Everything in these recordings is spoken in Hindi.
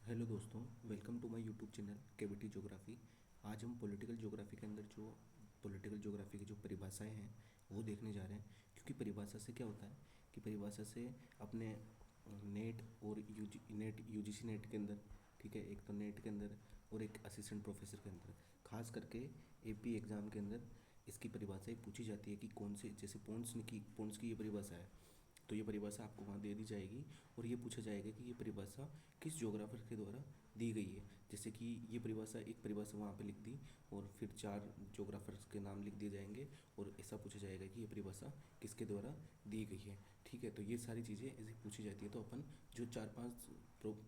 हेलो दोस्तों, welcome to my YouTube channel KVT geography. आज हम पॉलिटिकल ज्योग्राफी के अंदर जो पॉलिटिकल ज्योग्राफी की जो परिभाषाएं हैं वो देखने जा रहे हैं। क्योंकि परिभाषा से क्या होता है कि परिभाषा से अपने नेट और यूजीसी नेट के अंदर, ठीक है, एक तो नेट के अंदर और एक असिस्टेंट प्रोफेसर के अंदर, खास करके एपी एग्ज़ाम के अंदर इसकी परिभाषाएं पूछी जाती है कि कौन से, जैसे पॉन्ड्स की ये परिभाषा है तो ये परिभाषा आपको वहाँ दे दी जाएगी और ये पूछा जाएगा कि ये परिभाषा किस ज्योग्राफर के द्वारा दी गई है। जैसे कि ये परिभाषा, एक परिभाषा वहाँ पे लिख दी और फिर चार ज्योग्राफर्स के नाम लिख दिए जाएंगे और ऐसा पूछा जाएगा कि ये परिभाषा किसके द्वारा दी गई है। ठीक है, तो ये सारी चीज़ें ऐसे पूछी जाती है। तो अपन जो चार पांच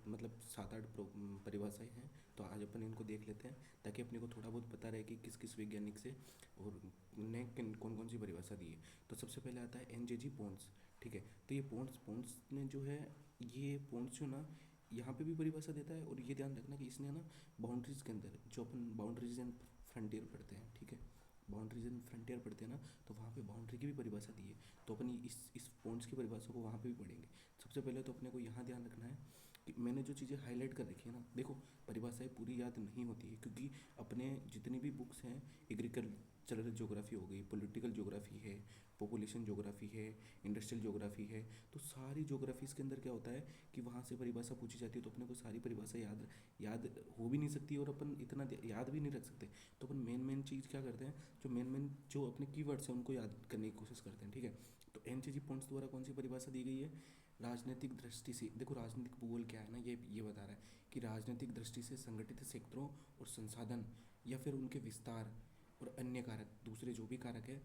मतलब सात आठ परिभाषाएं हैं तो आज अपन इनको देख लेते हैं ताकि अपने को थोड़ा बहुत पता रहे कि किस किस वैज्ञानिक से और ने कौन कौन सी परिभाषा दी है। तो सबसे पहले आता है एनजेजी पॉन्ड्स। ठीक है, तो ये पॉन्ड्स पॉन्ड्स ने जो है, ये पॉन्ड्स जो ना यहाँ पे भी परिभाषा देता है। और ये ध्यान रखना कि इसने ना बाउंड्रीज के अंदर जो अपन बाउंड्रीज एंड फ्रंटियर पढ़ते हैं, ठीक है, बाउंड्रीज एंड फ्रंटियर पढ़ते हैं ना, तो वहाँ पे बाउंड्री की भी परिभाषा दी है। तो अपन इस पॉइंट्स की परिभाषा को वहाँ पे भी पढ़ेंगे। सबसे पहले तो अपने को यहाँ ध्यान रखना है कि मैंने जो चीज़ें हाईलाइट कर रखी है ना, देखो परिभाषाएं पूरी याद नहीं होती है क्योंकि अपने जितनी भी बुक्स हैं, एग्रीकल्चरल ज्योग्राफी हो गई, पॉलिटिकल ज्योग्राफी है, पॉपुलेशन ज्योग्राफी है, इंडस्ट्रियल ज्योग्राफी है, तो सारी ज्योग्राफीज़ के अंदर क्या होता है कि वहाँ से परिभाषा पूछी जाती है। तो अपने को सारी परिभाषा याद याद हो भी नहीं सकती और अपन इतना याद भी नहीं रख सकते। तो अपन मेन मेन चीज़ क्या करते हैं, जो मेन मेन जो अपने कीवर्ड्स हैं उनको याद करने की कोशिश करते हैं। ठीक है, तो एनजीजी पॉइंट्स द्वारा कौन सी परिभाषा दी गई है? राजनीतिक दृष्टि से, देखो राजनीतिक भूगोल क्या है ना, ये बता रहा है कि राजनीतिक दृष्टि से संगठित क्षेत्रों और संसाधन या फिर उनके विस्तार और अन्य कारक, दूसरे जो भी कारक है,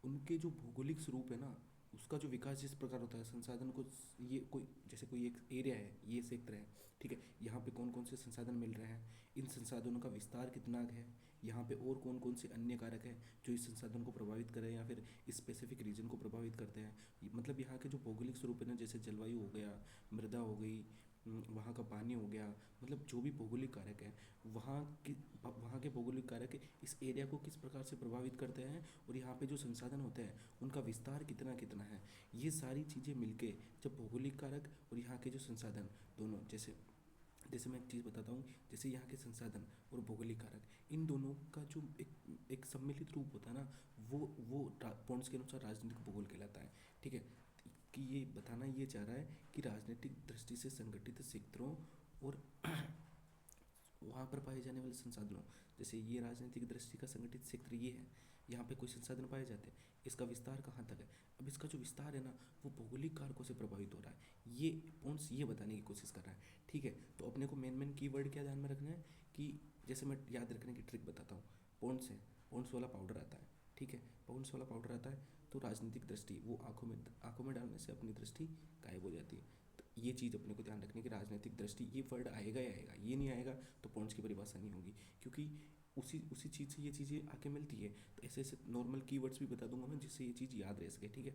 उनके जो भौगोलिक स्वरूप है ना, उसका जो विकास जिस प्रकार होता है संसाधन को, ये कोई जैसे कोई एक एरिया है, ये क्षेत्र है, ठीक है, यहाँ पे कौन कौन से संसाधन मिल रहे हैं, इन संसाधनों का विस्तार कितना है, यहाँ पे और कौन कौन से अन्य कारक हैं जो इस संसाधन को प्रभावित करें या फिर स्पेसिफिक रीजन को प्रभावित करते हैं। मतलब यहाँ के जो भौगोलिक स्वरूप है ना, जैसे जलवायु हो गया, मृदा हो गई, वहाँ का पानी हो गया, मतलब जो भी भौगोलिक कारक है, वहाँ के भौगोलिक कारक इस एरिया को किस प्रकार से प्रभावित करते हैं और यहाँ पे जो संसाधन होते हैं उनका विस्तार कितना कितना है। ये सारी चीज़ें मिलके जब भौगोलिक कारक और यहाँ के जो संसाधन दोनों, जैसे जैसे मैं एक चीज़ बताता हूँ, जैसे यहाँ के संसाधन और भौगोलिक कारक, इन दोनों का जो एक सम्मिलित रूप होता है ना, वो पॉइंट्स के अनुसार राजनीतिक भूगोल कहलाता है। ठीक है, कि ये बताना ये चाह रहा है कि राजनीतिक दृष्टि से संगठित क्षेत्रों और वहाँ पर पाए जाने वाले संसाधनों, जैसे ये राजनीतिक दृष्टि का संगठित क्षेत्र ये है, यहाँ पे कोई संसाधन पाए जाते हैं, इसका विस्तार कहाँ तक है। अब इसका जो विस्तार है ना, वो भौगोलिक कारकों से प्रभावित हो रहा है। ये पॉइंट्स ये बताने की कोशिश कर रहा है। ठीक है, तो अपने को मेन मेन कीवर्ड क्या ध्यान में रखना है कि जैसे मैं याद रखने की ट्रिक बताता हूँ। पॉइंट्स है, पॉइंट्स वाला पाउडर आता है, ठीक है, पॉइंट्स वाला पाउडर आता है, तो राजनीतिक दृष्टि वो आंखों में डालने से अपनी दृष्टि गायब हो जाती है। तो ये चीज़ अपने को ध्यान रखने की, राजनीतिक दृष्टि ये वर्ड आएगा ही आएगा, ये नहीं आएगा तो पॉइंट्स की परिभाषा नहीं होगी, क्योंकि उसी उसी चीज़ से ये चीज़ें आके मिलती है। तो ऐसे ऐसे नॉर्मल कीवर्ड्स भी बता दूंगा मैं जिससे ये चीज़ याद रह सके। ठीक है,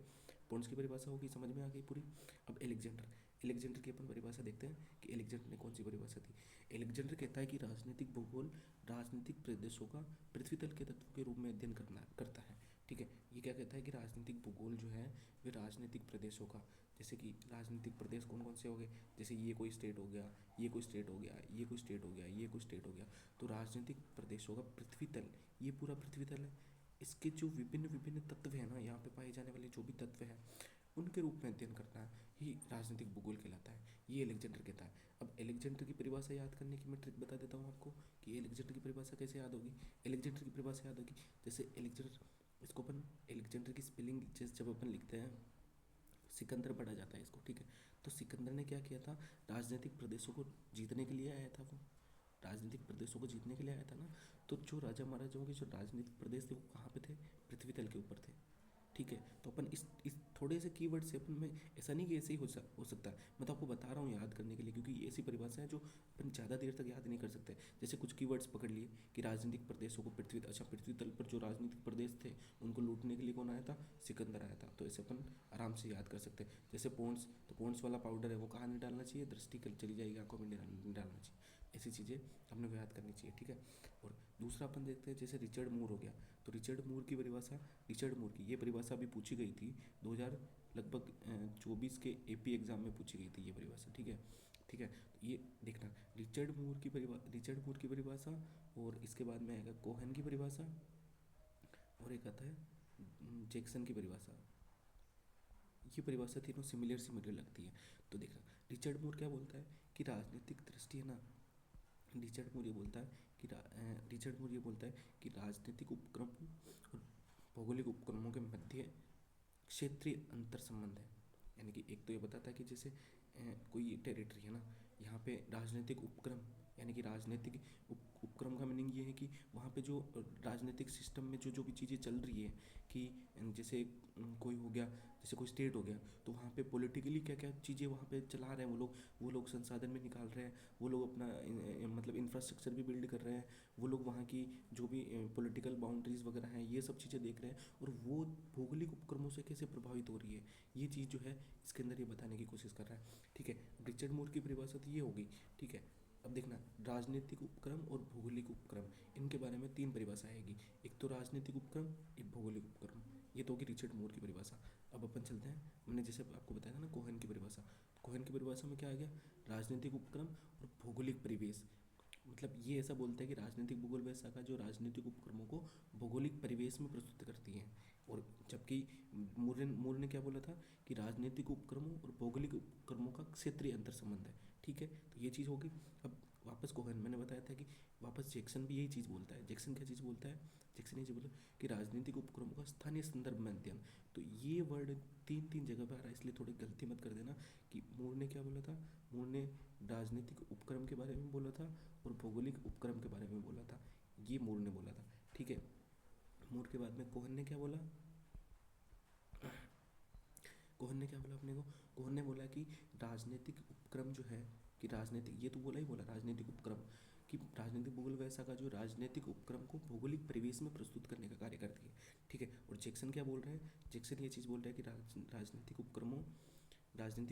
पॉइंट्स की परिभाषा होगी, समझ में आ गई पूरी। अब एलेक्जेंडर की अपन परिभाषा देखते हैं कि एलेक्जेंडर ने कौन सी परिभाषा दी। एलेक्जेंडर कहता है कि राजनीतिक भूगोल राजनीतिक प्रदेशों का पृथ्वी तल के तत्व के रूप में अध्ययन करता है। ठीक है, ये क्या कहता है कि राजनीतिक भूगोल जो है वे राजनीतिक प्रदेशों का, जैसे कि राजनीतिक प्रदेश कौन कौन से हो गए, जैसे ये कोई स्टेट हो गया, ये कोई स्टेट हो गया, ये कोई स्टेट हो गया, ये कोई स्टेट हो गया, तो राजनीतिक प्रदेशों का पृथ्वी तल, ये पूरा पृथ्वी तल है, इसके जो विभिन्न विभिन्न तत्व हैं ना, यहाँ पे पाए जाने वाले जो भी तत्व हैं उनके रूप में अध्ययन करना ही राजनीतिक भूगोल कहलाता है। ये एलेक्जेंडर कहता है। अब एलेक्जेंडर की परिभाषा याद करने की मैं ट्रिक बता देता हूँ आपको कि एलेक्जेंडर की परिभाषा कैसे याद होगी। एलेक्जेंडर की परिभाषा याद होगी, जैसे एलेक्जेंडर, इसको अपन एलेक्जेंडर की स्पेलिंग जैसे जब अपन लिखते हैं, सिकंदर पढ़ा जाता है इसको। ठीक है, तो सिकंदर ने क्या किया था, राजनीतिक प्रदेशों को जीतने के लिए आया था। वो राजनीतिक प्रदेशों को जीतने के लिए आया था ना, तो जो राजा महाराजाओं के जो राजनीतिक प्रदेश थे वो कहाँ पे थे, पृथ्वी तल के ऊपर थे। ठीक है, तो अपन इस थोड़े से कीवर्ड से अपन में, ऐसा नहीं कि ऐसे ही हो सकता है, मैं तो आपको बता रहा हूँ याद करने के लिए, क्योंकि ये ऐसी परिभाषा है जो अपन ज़्यादा देर तक याद नहीं कर सकते। जैसे कुछ कीवर्ड्स पकड़ लिए कि राजनीतिक प्रदेशों को पृथ्वी तल पर जो राजनीतिक प्रदेश थे उनको लूटने के लिए कौन आया था, सिकंदर आया था। तो ऐसे अपन आराम से याद कर सकते हैं। जैसे पॉन्ड्स, तो पॉन्ड्स वाला पाउडर है वो कहाँ नहीं डालना चाहिए, दृष्टि कल चली जाएगी, आंखों में नहीं डालना चाहिए। ऐसी चीज़ें अपने को याद करनी चाहिए। ठीक है, और दूसरा अपन देखते हैं जैसे रिचर्ड मूर हो गया। तो रिचर्ड मूर की परिभाषा, रिचर्ड मूर की ये परिभाषा अभी पूछी गई थी 2000 लगभग 24 के एपी एग्जाम में पूछी गई थी ये परिभाषा। ठीक है, ठीक है, तो ये देखना, रिचर्ड मूर की परिभाषा, और इसके बाद में आएगा कोहन की परिभाषा, और एक आता है जैक्सन की परिभाषा। ये परिभाषा तीनों सिमिलर सिमिलर लगती है। तो देखना, रिचर्ड मूर क्या बोलता है कि राजनीतिक दृष्टि है ना, रिचर्ड मूर ये बोलता है कि राजनीतिक उपक्रम और भौगोलिक उपक्रमों के मध्य क्षेत्रीय अंतर संबंध है। यानी कि एक तो ये बताता है कि जैसे कोई टेरिटरी है ना, यहाँ पे राजनीतिक उपक्रम, यानी कि राजनीतिक उपक्रम का मीनिंग ये है कि वहाँ पे जो राजनीतिक सिस्टम में जो जो भी चीज़ें चल रही है, कि जैसे कोई हो गया, जैसे कोई स्टेट हो गया, तो वहाँ पे पॉलिटिकली क्या क्या चीज़ें वहाँ पे चला रहे हैं वो लोग संसाधन भी निकाल रहे हैं, वो लोग अपना मतलब इंफ्रास्ट्रक्चर भी बिल्ड कर रहे हैं, वो लोग वहाँ की जो भी पॉलिटिकल बाउंड्रीज वगैरह हैं ये सब चीज़ें देख रहे हैं, और वो भौगोलिक उपक्रमों से कैसे प्रभावित हो रही है, ये चीज़ जो है इसके अंदर ये बताने की कोशिश कर रहा है। ठीक है, रिचर्ड मूर की परिभाषा तो ये होगी। ठीक है, अब देखना, राजनीतिक उपक्रम और भौगोलिक उपक्रम, इनके बारे में तीन परिभाषा आएगी, एक तो राजनीतिक उपक्रम, एक भौगोलिक उपक्रम, ये तो होगी रिचर्ड मूर की परिभाषा। अब अपन चलते हैं, मैंने जैसे आपको बताया था ना कोहन की परिभाषा, कोहन की परिभाषा में क्या आ गया, राजनीतिक उपक्रम और भौगोलिक परिवेश। मतलब ये ऐसा बोलता है कि राजनीतिक भूगोल वह शाखा जो राजनीतिक उपक्रमों को भौगोलिक परिवेश में प्रस्तुत करती है, और जबकि मूर ने क्या बोला था कि राजनीतिक उपक्रमों और भौगोलिक उपक्रमों का क्षेत्रीय अंतर संबंध है। ठीक है, तो ये चीज़ होगी। अब वापस कोहन, मैंने बताया था कि वापस जैक्सन भी यही चीज़ बोलता है। जैक्सन क्या चीज़ बोलता है, जैक्सन ये चीज़ बोला कि राजनीतिक उपक्रमों का स्थानीय संदर्भ में अध्ययन। तो ये वर्ड तीन तीन जगह पर आ रहा है, इसलिए थोड़ी गलती मत कर देना कि मूर ने क्या बोला था। मूर ने राजनीतिक उपक्रम के बारे में बोला था और भौगोलिक उपक्रम के बारे में बोला था, ये मूर ने बोला था। ठीक है, मूर के बाद में कोहन ने क्या बोला, कोहन ने क्या बोला अपने को, कोहन ने बोला कि राजनीतिक उपक्रम जो है, कि राजनीतिक, ये तो बोला राजनीतिक उपक्रम, कि राजनीतिक भूगोल वैसा का जो राजनीतिक उपक्रम को भौगोलिक परिवेश में प्रस्तुत करने का कार्य करती है। ठीक है, और जैक्सन क्या बोल रहे हैं, जैक्सन ये चीज़ बोल रहा है कि राजनीतिक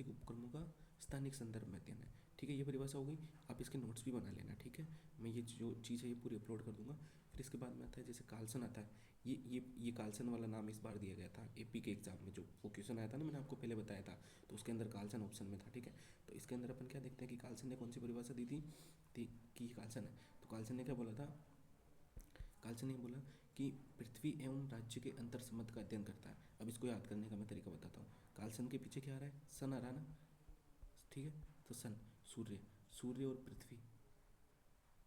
उपक्रमों का स्थानिक संदर्भ में अध्ययन है। ठीक है, ये परिभाषा हो गई। आप इसके नोट्स भी बना लेना। ठीक है, मैं ये जो चीज़ है ये पूरी अपलोड कर दूंगा। फिर इसके बाद में आता है जैसे कार्लसन आता है, ये कार्लसन वाला नाम इस बार दिया गया था एपी के एग्जाम में, जो वो क्वेश्चन आया था ना, मैंने आपको पहले बताया था, तो उसके अंदर कार्लसन ऑप्शन में था। ठीक है, तो इसके अंदर अपन क्या देखते हैं कि कार्लसन ने कौन सी परिभाषा दी थी कि कार्लसन है, तो कार्लसन ने क्या बोला था, कार्लसन ने बोला कि पृथ्वी एवं राज्य के अंतर संबंध का अध्ययन करता है। अब इसको याद करने का मैं तरीका बताता हूँ। कार्लसन के पीछे क्या आ रहा है, सन आ रहा है ना, ठीक है, तो सन, सूर्य और पृथ्वी।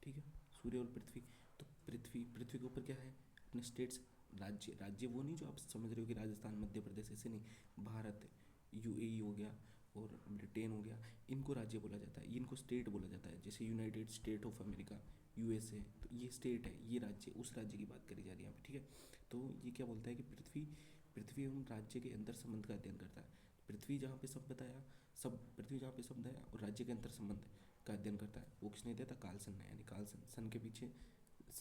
ठीक है, सूर्य और पृथ्वी, तो पृथ्वी के ऊपर क्या है, अपने स्टेट्स, राज्य वो नहीं जो आप समझ रहे हो कि राजस्थान मध्य प्रदेश, ऐसे नहीं, भारत, यूएई हो गया और ब्रिटेन हो गया, इनको राज्य बोला जाता है, इनको स्टेट बोला जाता है। जैसे United state of America, USA, तो ये स्टेट है, ये राज्य, उस राज्य की बात करी जा रही है यहाँ पे। ठीक है, तो ये क्या बोलता है कि पृथ्वी एवं राज्य के अंतर संबंध का अध्ययन करता है। पृथ्वी जहाँ पे शब्द बताया, पृथ्वी जहाँ पे शब्द है और राज्य के अंतर संबंध का अध्ययन करता है, वो किसने दिया था, कार्लसन ने। यानी कार्लसन, सन के पीछे,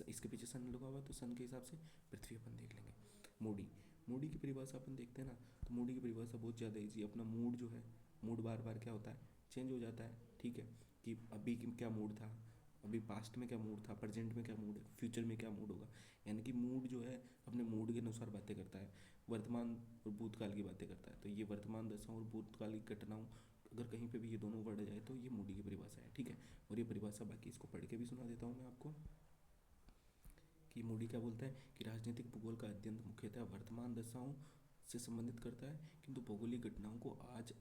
इसके पीछे सन लगा हुआ, तो सन के हिसाब से पृथ्वी अपन देख लेंगे। मूडी की परिभाषा अपन देखते हैं ना, तो मूडी की परिभाषा बहुत ज़्यादा ईजी। अपना मूड जो है, मूड बार बार क्या होता है, चेंज हो जाता है। ठीक है, कि अभी क्या मूड था, अभी पास्ट में क्या मूड था, प्रेजेंट में क्या मूड है, फ्यूचर में क्या मूड होगा। यानी कि मूड जो है अपने मूड के अनुसार बातें करता है, वर्तमान और भूतकाल की बातें करता है। तो ये वर्तमान दशा और भूतकालिक घटनाओं, अगर कहीं पे भी ये दोनों वर्ड जाए तो ये मूडी की परिभाषा है। ठीक है, और ये परिभाषा बाकी इसको पढ़ के भी सुना देता हूँ मैं आपको, कि मूडी क्या बोलता है कि राजनीतिक भूगोल का अध्ययन मुख्यतः वर्तमान दशाओं से संबंधित करता है, किंतु भौगोलिक घटनाओं को आज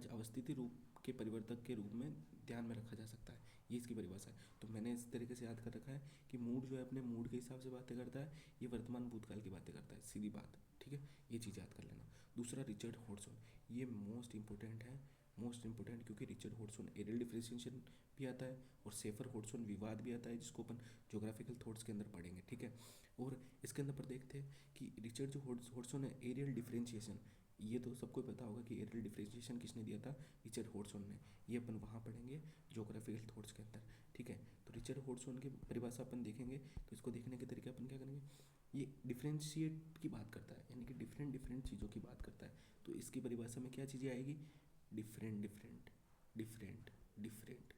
अवस्थिति रूप के परिवर्तक के रूप में ध्यान में रखा जा सकता है। ये इसकी परिभाषा है। तो मैंने इस तरीके से याद कर रखा है कि मूड जो है अपने मूड के हिसाब से बातें करता है, ये वर्तमान भूतकाल की बातें करता है, सीधी बात। ठीक है, ये चीज़ याद कर लेना। दूसरा, रिचर्ड हॉडसन, ये मोस्ट इंपॉर्टेंट है, मोस्ट इंपॉर्टेंट, क्योंकि रिचर्ड हॉडसन एरियल डिफरेंशिएशन भी आता है और सेफर हॉडसन विवाद भी आता है, जिसको अपन ज्योग्राफिकल थॉट्स के अंदर पढ़ेंगे। ठीक है, और इसके अंदर पर देखते हैं कि रिचर्ड जो हॉडसन है, एरियल डिफरेंशिएशन, ये तो सबको पता होगा कि एरियल डिफरेंशिएशन किसने दिया था, रिचर्ड हॉडसन ने। ये अपन वहाँ पढ़ेंगे ज्योग्राफिकल थॉट्स के अंदर। ठीक है, तो रिचर्ड हॉडसन की परिभाषा अपन देखेंगे, तो इसको देखने के तरीके अपन क्या करेंगे, ये डिफरेंशिएट की बात करता है, यानी कि डिफरेंट डिफरेंट चीज़ों की बात करता है। तो इसकी परिभाषा में क्या चीज़ें आएगी, डिफरेंट डिफरेंट डिफरेंट डिफरेंट,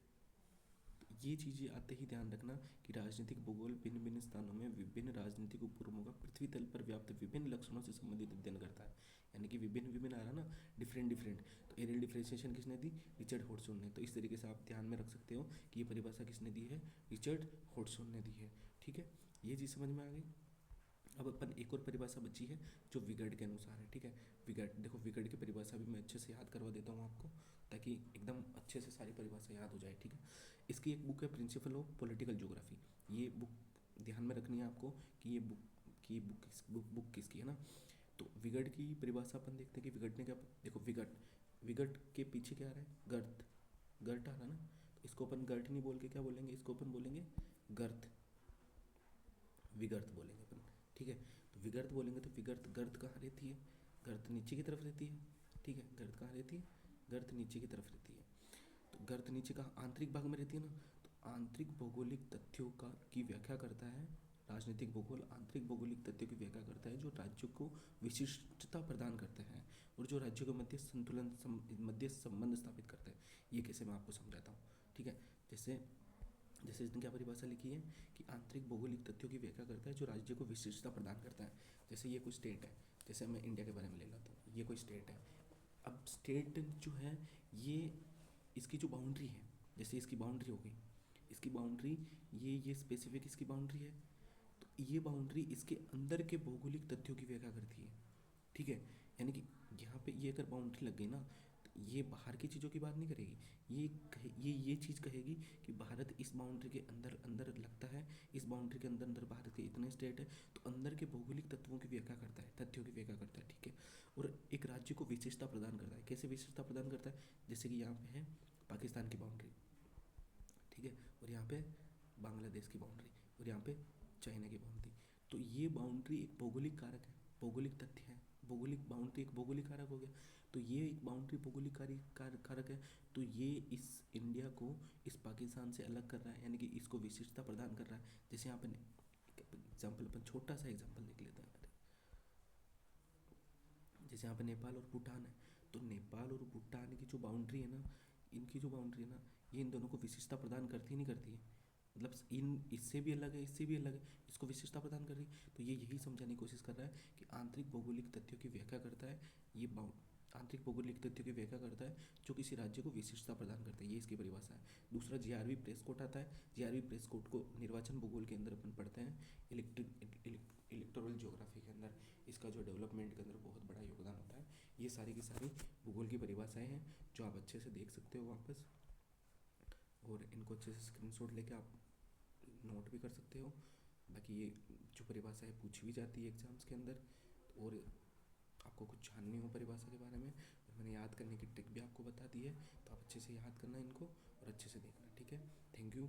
ये चीज़ें आते ही ध्यान रखना कि राजनीतिक भूगोल भिन्न भिन्न स्थानों में विभिन्न राजनीतिक उपक्रमों का पृथ्वी तल पर व्याप्त विभिन्न लक्षणों से संबंधित अध्ययन करता है। यानी कि विभिन्न विभिन्न आ रहा ना, डिफरेंट डिफरेंट। तो एरियल डिफरेंशिएशन किसने दी? रिचर्ड हॉडसन ने। तो इस तरीके से आप ध्यान में रख सकते हो कि ये परिभाषा किसने दी है? रिचर्ड हॉडसन ने दी है। ठीक है, ये चीज़ समझ में आ गई। अब अपन एक और परिभाषा बची है जो विगर्ड के अनुसार है। ठीक है, विगर्ड, देखो विगर्ड की परिभाषा भी मैं अच्छे से याद करवा देता हूँ आपको, ताकि एकदम अच्छे से सारी परिभाषा याद हो जाए। ठीक है, इसकी एक बुक है प्रिंसिपल ऑफ पॉलिटिकल ज्योग्राफी। ये बुक ध्यान में रखनी है आपको कि ये बुक किसकी है ना। तो विगर्ड की परिभाषा अपन देखते हैं कि विगर्ड ने क्या, देखो विगर्ड के पीछे क्या आ रहा है? गर्त, गर्त आ रहा है ना। तो इसको अपन गर्त नहीं बोल के क्या बोलेंगे? इसको अपन बोलेंगे गर्त, विगर्त बोलेंगे अपन। ठीक है, तो विगर्त बोलेंगे तो विगर्त, गर्त कहाँ रहती है? गर्त नीचे की तरफ रहती है। ठीक है, गर्त कहाँ रहती है? गर्त नीचे की तरफ रहती है। तो गर्त नीचे कहाँ? आंतरिक भाग में रहती है ना। तो आंतरिक भौगोलिक तथ्यों की व्याख्या करता है राजनीतिक भूगोल। आंतरिक भौगोलिक तथ्यों की व्याख्या करता है जो राज्यों को विशिष्टता प्रदान करते हैं और जो राज्यों के मध्य मध्य संबंध स्थापित करते हैं। ये कैसे, मैं आपको समझाता हूँ। ठीक है, जैसे जैसे इसने क्या परिभाषा लिखी है कि आंतरिक भौगोलिक तथ्यों की व्याख्या करता है जो राज्य को विशिष्टता प्रदान करता है। जैसे ये कोई स्टेट है, जैसे मैं इंडिया के बारे में ले लेता हूँ, ये कोई स्टेट है। अब स्टेट जो है ये, इसकी जो बाउंड्री है, जैसे इसकी बाउंड्री हो गई, इसकी बाउंड्री, ये स्पेसिफिक इसकी बाउंड्री है। तो ये बाउंड्री इसके अंदर के भौगोलिक तथ्यों की व्याख्या करती है। ठीक है, यानी कि यहाँ पे ये अगर बाउंड्री लग गई ना, तो ये बाहर की चीज़ों की बात नहीं करेगी। ये चीज़ कहेगी कि भारत इस बाउंड्री के अंदर अंदर लगता है, इस बाउंड्री के अंदर अंदर भारत के इतने स्टेट है। तो अंदर के भौगोलिक तत्वों की व्याख्या करता है, तथ्यों की व्याख्या करता है। ठीक है, और एक राज्य को विशेषता प्रदान करता है। कैसे विशेषता प्रदान करता है? जैसे कि यहाँ पे है पाकिस्तान की बाउंड्री, ठीक है, और यहाँ पे बांग्लादेश की बाउंड्री, और यहाँ पे चाइना की बाउंड्री। तो ये बाउंड्री एक भौगोलिक कारक है, भौगोलिक तथ्य है। भौगोलिक बाउंड्री एक भौगोलिक कारक हो गया। तो ये एक बाउंड्री भौगोलिक कारक है। तो ये इस इंडिया को इस पाकिस्तान से अलग कर रहा है, यानी कि इसको विशेषता प्रदान कर रहा है। जैसे यहाँ पे एग्जाम्पल, अपन छोटा सा एग्जाम्पल देख लेते हैं। जैसे यहाँ पे नेपाल और भूटान है। तो नेपाल और भूटान की जो बाउंड्री है ना, इनकी जो बाउंड्री है ना, ये इन दोनों को विशेषता प्रदान करती नहीं करती है? मतलब इन इससे भी अलग है, इससे भी अलग है, इसको विशेषता प्रदान कर रही है। तो ये यही समझाने की कोशिश कर रहा है कि आंतरिक भौगोलिक तथ्यों की व्याख्या करता है ये आंतरिक भौगोलिक तथ्यों की व्याख्या करता है जो किसी राज्य को विशेषता प्रदान करता है। ये इसकी परिभाषा है। दूसरा जीआरवी प्रेसकोट आता है। जीआरवी प्रेसकोट को निर्वाचन भूगोल के अंदर अपन पढ़ते हैं, इलेक्टोरल ज्योग्राफी के अंदर। इसका जो डेवलपमेंट के अंदर बहुत बड़ा योगदान होता है। ये सारी की सारी भूगोल की परिभाषाएं हैं जो आप अच्छे से देख सकते हो वापस, और इनको अच्छे से स्क्रीनशॉट लेके आप नोट भी कर सकते हो। बाकी ये जो परिभाषा है पूछी भी जाती है एग्जाम्स के अंदर, और आपको कुछ जाननी हो परिभाषा के बारे में, और मैंने याद करने की ट्रिक भी आपको बता दी है। तो आप अच्छे से याद करना इनको और अच्छे से देखना। ठीक है, थैंक यू।